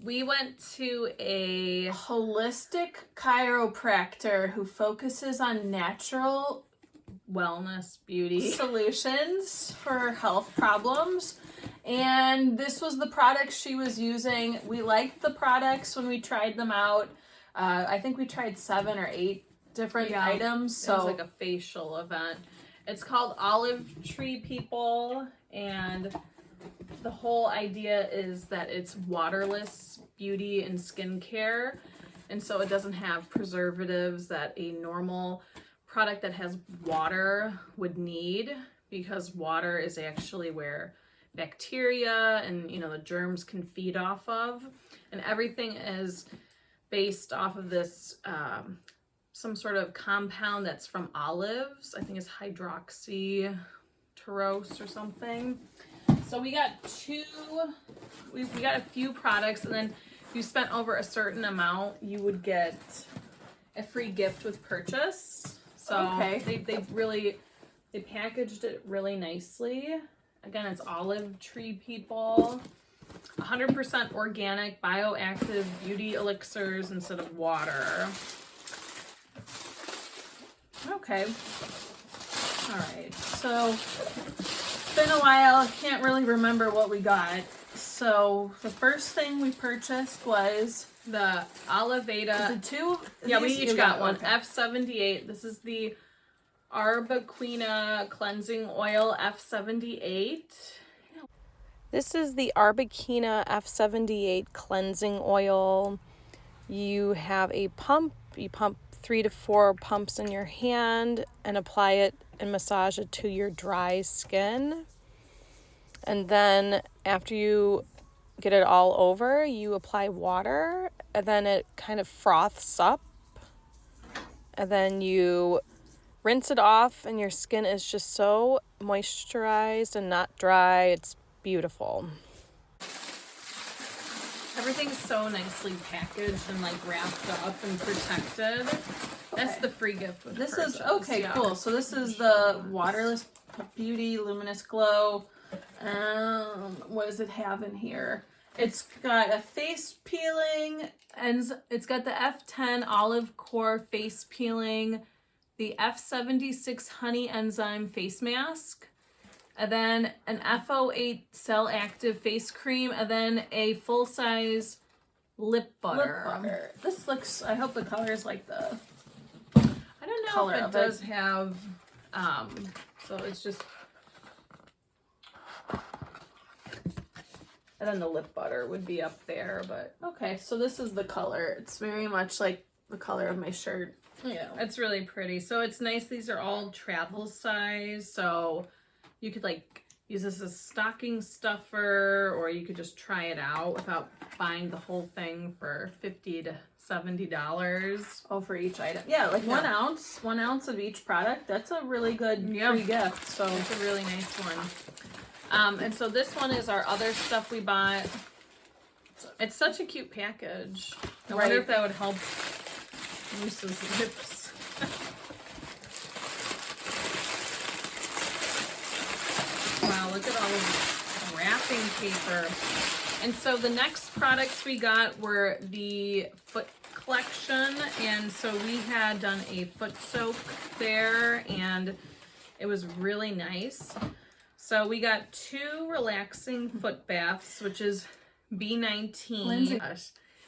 We went to a holistic chiropractor who focuses on natural wellness beauty solutions for health problems. And this was the product she was using. We liked the products when we tried them out. I think we tried 7 or 8 different items. So it was like a facial event. It's called Olive Tree People, and the whole idea is that it's waterless beauty and skincare, and so it doesn't have preservatives that a normal product that has water would need, because water is actually where bacteria and the germs can feed off of, and everything is based off of this some sort of compound that's from olives. I think it's hydroxyterose or something. So we got we got a few products, and then if you spent over a certain amount, you would get a free gift with purchase. So they packaged it really nicely. Again, it's Olive Tree People. 100% organic, bioactive beauty elixirs instead of water. Okay. All right. So it's been a while. I can't really remember what we got. So the first thing we purchased was the Oliveda. Is it 2? Yeah, we each got one. Okay. F78. This is the Arbequina Cleansing Oil F78. This is the Arbequina F78 Cleansing Oil. You have a pump. You pump 3 to 4 pumps in your hand and apply it and massage it to your dry skin. And then after you get it all over, you apply water, and then it kind of froths up. And then you rinse it off, and your skin is just so moisturized and not dry. It's beautiful. Everything's so nicely packaged and wrapped up and protected. That's the free gift with this purchase. Is okay, yeah. Cool. So this is the Waterless Beauty Luminous Glow. What does it have in here? It's got a face peeling, and it's got the F10 Olive Core face peeling, the F76 Honey Enzyme face mask, and then an F08 Cell Active face cream, and then a full-size lip butter. This looks, I hope the color is like the I don't know if it does have, so it's just, and then the lip butter would be up there, but. Okay, so this is the color. It's very much like the color of my shirt. Yeah, it's really pretty. So it's nice. These are all travel size, so you could use this as stocking stuffer, or you could just try it out without buying the whole thing for $50 to $70. Oh, for each item. Yeah, 1 ounce. 1 ounce of each product. That's a really good free gift. So it's a really nice one. And so this one is our other stuff we bought. It's such a cute package. I wonder if that would help Moose's lips. Wow, look at all the wrapping paper. And so the next products we got were the foot collection. And so we had done a foot soak there, and it was really nice. So we got 2 relaxing foot baths, which is B19. Lindsay.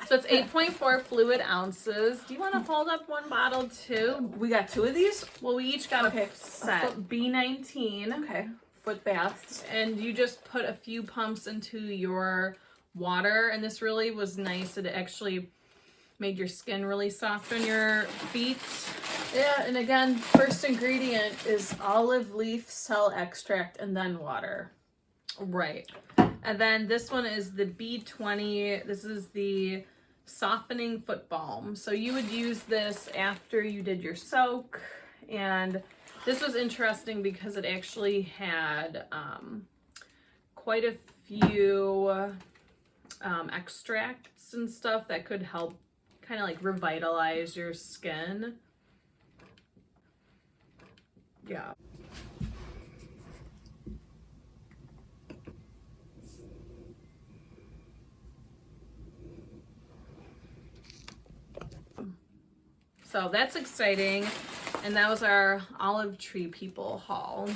So it's 8.4 fluid ounces. Do you want to hold up one bottle too? We got 2 of these? Well, we each got a set. B19. Okay. Foot baths. And you just put a few pumps into your water, and this really was nice. It actually made your skin really soft on your feet. Yeah, and again, first ingredient is olive leaf cell extract and then water. Right. And then this one is the B20. This is the softening foot balm. So you would use this after you did your soak. And this was interesting because it actually had quite a few extracts and stuff that could help kind of revitalize your skin. Yeah. So that's exciting. And that was our Olive Tree People haul.